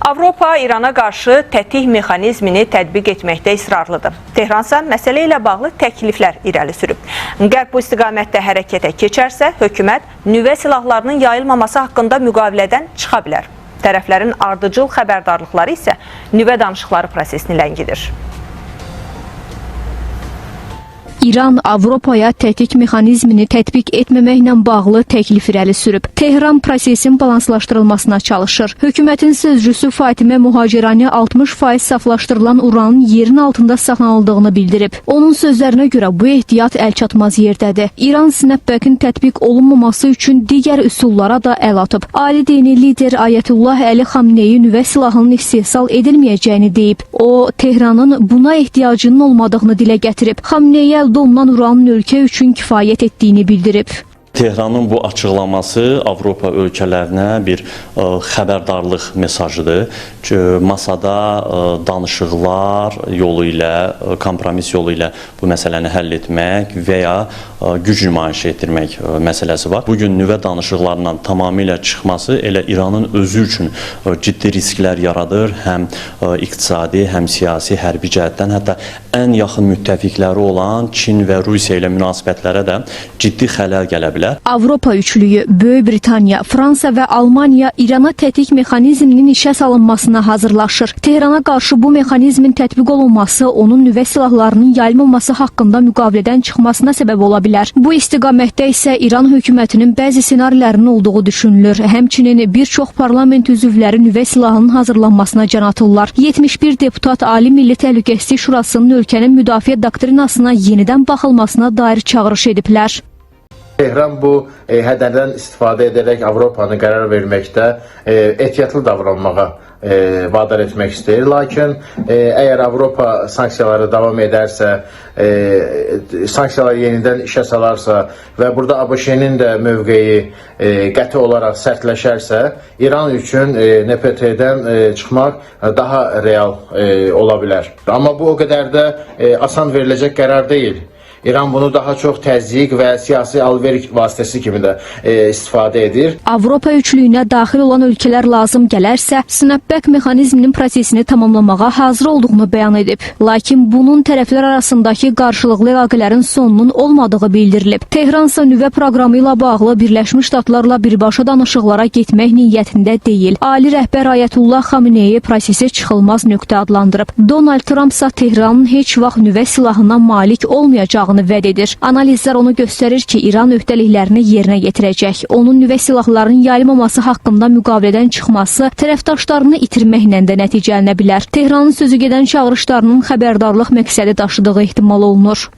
Avropa İrana qarşı tətik mexanizmini tətbiq etməkdə israrlıdır. Tehransa məsələ ilə bağlı təkliflər irəli sürüb. Qərb bu istiqamətdə hərəkətə keçərsə, hökumət nüvə silahlarının yayılmaması haqqında müqavilədən çıxa bilər. Tərəflərin ardıcıl xəbərdarlıqları isə nüvə danışıqları prosesini ləngidir. İran Avropaya tətik mexanizmini tətbiq etməməklə bağlı təklif irəli sürüb. Tehran prosesin balanslaşdırılmasına çalışır. Hökumətin sözcüsü Fatimə Muhacirani 60% saflaşdırılan uranın yerin altında saxlanıldığını bildirib. Onun sözlərinə görə bu ehtiyat əlçatmaz yerdədir. İran snapback-in tətbiq olunmaması üçün digər üsullara da əl atıb. Ali dini lider Ayətullah Əli Xamneyi nüvə silahının istehsal edilməyəcəyini deyib. O, Tehranın buna ehtiyacının olmadığını dilə gətirib. Xamneyi əldə olunan uranın ölkə üçün kifayət etdiyini bildirib. Tehranın bu açıqlaması Avropa ölkələrinə bir xəbərdarlıq mesajıdır. Masada danışıqlar yolu ilə, kompromis yolu ilə bu məsələni həll etmək və ya güc nümayiş etdirmək məsələsi var. Bugün nüvə danışıqlarından tamamilə çıxması elə İranın özü üçün ciddi risklər yaradır. Həm iqtisadi, həm siyasi, hərbi cəhətdən, hətta ən yaxın müttəfiqləri olan Çin və Rusiya ilə münasibətlərə də ciddi xələl gələ bilər. Avropa üçlüyü, Böyük Britaniya, Fransa və Almaniya İrana tətik mexanizminin işə salınmasına hazırlaşır. Tehrana qarşı bu mexanizmin tətbiq olunması onun nüvə silahlarının yayılmaması haqqında müqavilədən çıxmasına səbəb ola bilər. Bu istiqamətdə isə İran hökumətinin bəzi ssenarilərinin olduğu düşünülür. Həmçinin bir çox parlament üzvləri nüvə silahının hazırlanmasına can atırlar. 71 deputat Ali Milli Təhlükəsizlik Şurasının ölkənin müdafiə doktrinasına yenidən baxılmasına dair çağırış ediblər. Tehran bu hədərdən istifadə edərək Avropanı qərar verməkdə ehtiyatlı davranmağa vadar etmək istəyir. Lakin əgər Avropa sanksiyaları davam edərsə, sanksiyaları yenidən işə salarsa və burada ABŞ-nin də mövqeyi qəti olaraq sərtləşərsə, İran üçün NPT-dən çıxmaq daha real ola bilər. Amma bu o qədər də asan veriləcək qərar deyil. İran bunu daha çox təzyiq və siyasi alver vasitəsi kimi də istifadə edir. Avropa üçlüyünə daxil olan ölkələr lazım gələrsə, snapback mexanizminin prosesini tamamlamağa hazır olduğunu bəyan edib. Lakin bunun tərəflər arasındakı qarşılıqlı əlaqələrin sonunun olmadığı bildirilib. Tehransa nüvə proqramı ilə bağlı Birləşmiş Ştatlarla birbaşa danışıqlara getmək niyyətində deyil. Ali rəhbər Ayətullah Xamneyi prosesi çıxılmaz nöqtə adlandırıb. Donald Trumpsa Tehranın heç vaxt nüvə silahına malik olmayacağını vəd edir. Analizlər onu göstərir ki, İran öhdəliklərini yerinə yetirəcək. Onun nüvə silahlarının yayılmaması haqqında müqavilədən çıxması tərəfdaşlarını itirməklə də nəticələnə bilər. Tehranın sözü gedən çağırışlarının xəbərdarlıq məqsədi daşıdığı ehtimal olunur.